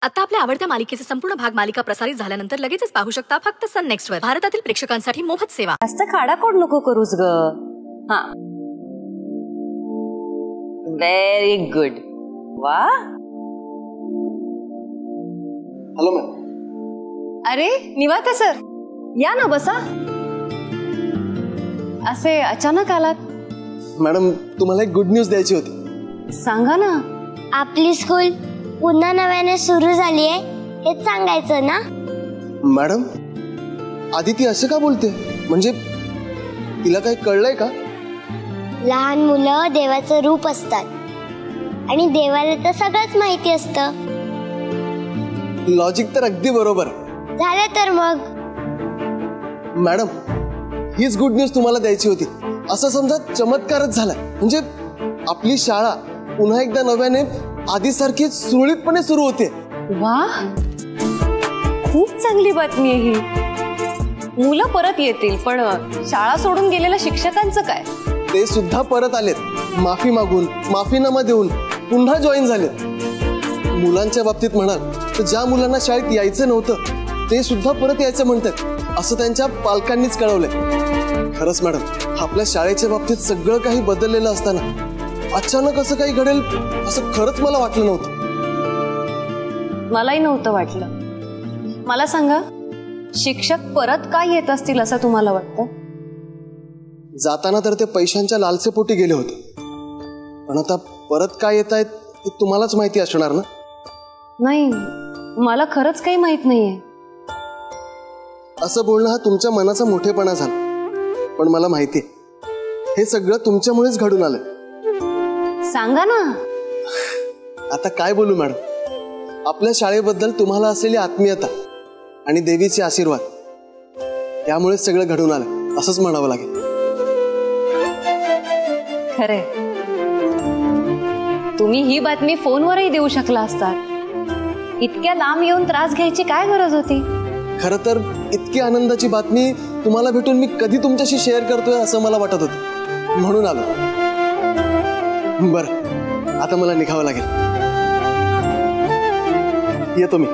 आता आपल्या आवडत्या मालिकेचे संपूर्ण भाग मालिका प्रसारित झाल्यानंतर लगेचच पाहू शकता फक्त सन नेक्स्ट वर. भारतातील प्रेक्षकांसाठी मोफत सेवा. जास्त खाडाखोड नको करूस ग. हा, व्हेरी गुड. वा. Hello ma'am. अरे निवाते सर, या ना बसा. असे अचानक आलात? मॅडम तुम्हाला एक गुड न्यूज द्यायची होती. सांगा ना. आपली स्कूल पुन्हा नव्याने सुरू झाली आहे हेच सांगायचं ना. मॅडम आदिती असं का बोलते? म्हणजे तिला काही कळलंय का? लहान मुलं देवाचं रूप असतात आणि देवाला तर सगळंच माहिती असतं. लॉजिक तर अगदी बरोबर. झालं तर मग. मॅडम हीच गुड न्यूज तुम्हाला द्यायची होती. असं समजा चमत्कारच झालाय. म्हणजे आपली शाळा पुन्हा एकदा नव्याने आधीसारखी सुरळीतपणे सुरू होते. वा, खूप चांगली बातमी आहे ही. मुलं परत येतील, पण शाळा सोडून गेलेल्या शिक्षकांचं काय? ते सुद्धा परत आलेत. माफी मागून, माफीनामा देऊन पुन्हा जॉईन झालेत. मुलांच्या बाबतीत म्हणाल तर ज्या मुलांना शाळेत यायचं नव्हतं ते सुद्धा परत यायचं म्हणतात असं त्यांच्या पालकांनीच कळवलंय. खरंच मॅडम, आपल्या शाळेच्या बाबतीत सगळं काही बदललेलं असताना अचानक असं काही घडेल असं खरंच मला वाटलं नव्हतं. मलाही नव्हतं वाटलं. मला सांगा, शिक्षक परत का येत असतील असं तुम्हाला वाटतं? जाताना तर ते पैशांच्या लालसेपोटी गेले होते, पण आता परत काय येत आहेत हे तुम्हालाच माहिती असणार ना. नाही, मला खरंच काही माहित नाहीये. असं बोलणं हा तुमच्या मनाचा मोठेपणा झाला, पण मला माहितीये हे सगळं तुमच्यामुळेच घडून आलंय. सांगा ना. आता काय बोलू मॅडम. आपल्या शाळेबद्दल तुम्हाला असलेली आत्मीयता आणि देवीचे आशीर्वाद यामुळेच सगळं घडून आलं असंच म्हणावं लागेल. खरे, तुम्ही ही बातमी फोनवरही देऊ शकला असता. इतक्या लांब येऊन त्रास घ्यायची काय गरज होती? खरं तर इतकी आनंदाची बातमी तुम्हाला भेटून मी कधी तुमच्याशी शेअर करतोय असं मला वाटत होतं, म्हणून आलो. बरं, आता मला निघावं लागेल. येतो मी.